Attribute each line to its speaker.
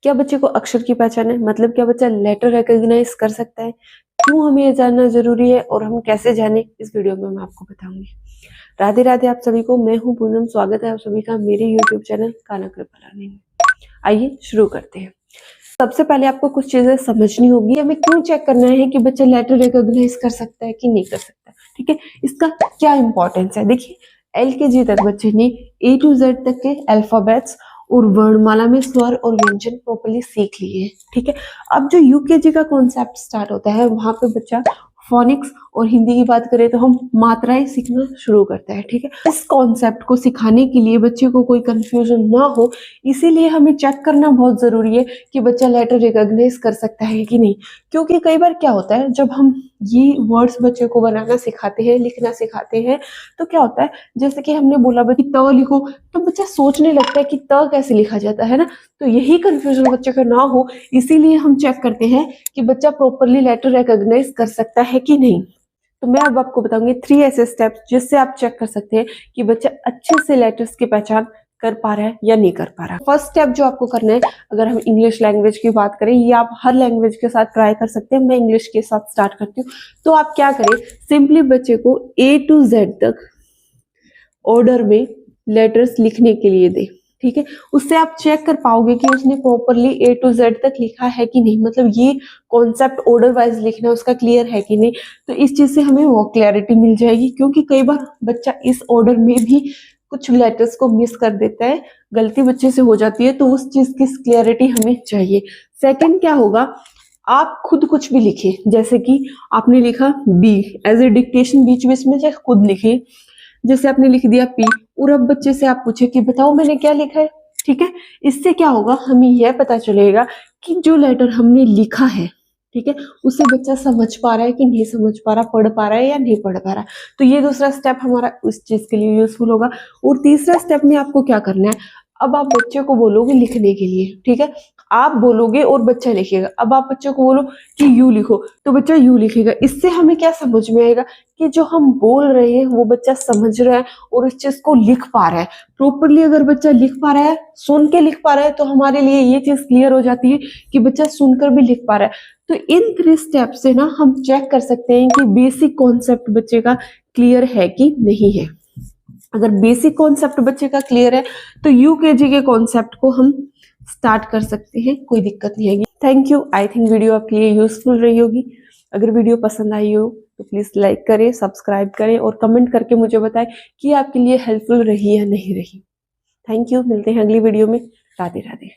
Speaker 1: क्या बच्चे को अक्षर की पहचान है, मतलब क्या बच्चा लेटर रिकॉग्नाइज कर सकता है, क्यों हमें ये जानना जरूरी है और हम कैसे जाने, इस वीडियो में मैं आपको बताऊंगी। राधे राधे आप सभी को, मैं हूं पूनम। स्वागत है आप सभी का मेरे यूट्यूब चैनल काना कृपा लर्निंग में। आइए शुरू करते हैं। सबसे पहले आपको कुछ चीजें समझनी होगी। हमें क्यों चेक करना है कि बच्चा लेटर रिकॉग्नाइज कर सकता है कि नहीं कर सकता, ठीक है। इसका क्या इंपॉर्टेंस है, देखिए LKG तक बच्चे ने A to Z तक के अल्फाबेट्स और वर्णमाला में स्वर और व्यंजन प्रॉपर्ली सीख लिए हैं, ठीक है। अब जो UKG का कॉन्सेप्ट स्टार्ट होता है, वहां पे बच्चा फोनिक्स और हिंदी की बात करें तो हम मात्राएं सीखना शुरू करते हैं, ठीक है। इस कॉन्सेप्ट को सिखाने के लिए बच्चे को कोई कंफ्यूजन ना हो, इसीलिए हमें चेक करना बहुत जरूरी है कि बच्चा लेटर रिकॉग्नाइज कर सकता है कि नहीं। क्योंकि कई बार क्या होता है, जब हम ये वर्ड्स बच्चे को बनाना सिखाते हैं, लिखना सिखाते हैं, तो क्या होता है, जैसे कि हमने बोला कि त लिखो, तो बच्चा सोचने लगता है कि त कैसे लिखा जाता है ना। तो यही कंफ्यूजन बच्चे का ना हो, इसीलिए हम चेक करते हैं कि बच्चा प्रॉपरली लेटर रिकॉग्नाइज कर सकता है कि नहीं। तो मैं अब आपको बताऊंगी 3 ऐसे स्टेप्स जिससे आप चेक कर सकते हैं कि बच्चा अच्छे से लेटर्स की पहचान कर पा रहा है या नहीं कर पा रहा। फर्स्ट स्टेप जो आपको करना है, अगर हम इंग्लिश लैंग्वेज की बात करें, ये आप हर लैंग्वेज के साथ ट्राई कर सकते हैं, मैं इंग्लिश के साथ स्टार्ट करती हूँ। तो आप क्या करें, सिंपली बच्चे को A to Z तक ऑर्डर में लेटर्स लिखने के लिए दें, ठीक है। उससे आप चेक कर पाओगे कि उसने प्रॉपरली A to Z तक लिखा है कि नहीं, मतलब ये कॉन्सेप्ट ऑर्डर वाइज लिखना उसका क्लियर है कि नहीं। तो इस चीज से हमें वो क्लैरिटी मिल जाएगी, क्योंकि कई बार बच्चा इस ऑर्डर में भी कुछ लेटर्स को मिस कर देता है, गलती बच्चे से हो जाती है, तो उस चीज की क्लियरिटी हमें चाहिए। सेकंड क्या होगा, आप खुद कुछ भी लिखे, जैसे कि आपने लिखा B एज ए डिक्टेशन, बीच बीच में चाहे खुद लिखे। जैसे आपने लिख दिया P, और अब बच्चे से आप पूछे कि बताओ मैंने क्या लिखा है, ठीक है। इससे क्या होगा, हमें यह पता चलेगा कि जो लेटर हमने लिखा है, ठीक है, उसे बच्चा समझ पा रहा है कि नहीं समझ पा रहा, पढ़ पा रहा है या नहीं पढ़ पा रहा। तो ये दूसरा स्टेप हमारा उस चीज के लिए यूजफुल होगा। और तीसरा स्टेप में आपको क्या करना है, अब आप बच्चे को बोलोगे लिखने के लिए, ठीक है। आप बोलोगे और बच्चा लिखेगा। अब आप बच्चे को बोलो कि यू लिखो, तो बच्चा यू लिखेगा। इससे हमें क्या समझ में आएगा कि जो हम बोल रहे हैं वो बच्चा समझ रहा है और इस चीज को लिख पा रहा है प्रॉपरली। अगर बच्चा लिख पा रहा है, सुन के लिख पा रहा है, तो हमारे लिए ये चीज क्लियर हो जाती है कि बच्चा सुनकर भी लिख पा रहा है। तो इन 3 स्टेप से ना हम चेक कर सकते हैं कि बेसिक कॉन्सेप्ट बच्चे का क्लियर है कि नहीं है। अगर बेसिक कॉन्सेप्ट बच्चे का क्लियर है तो UKG के कॉन्सेप्ट को हम स्टार्ट कर सकते हैं, कोई दिक्कत नहीं आएगी। Thank you. I think video आपके लिए यूजफुल रही होगी। अगर वीडियो पसंद आई हो तो प्लीज लाइक करें, सब्सक्राइब करें और कमेंट करके मुझे बताएं कि आपके लिए हेल्पफुल रही या नहीं रही। Thank you. मिलते हैं अगली वीडियो में। राधे राधे।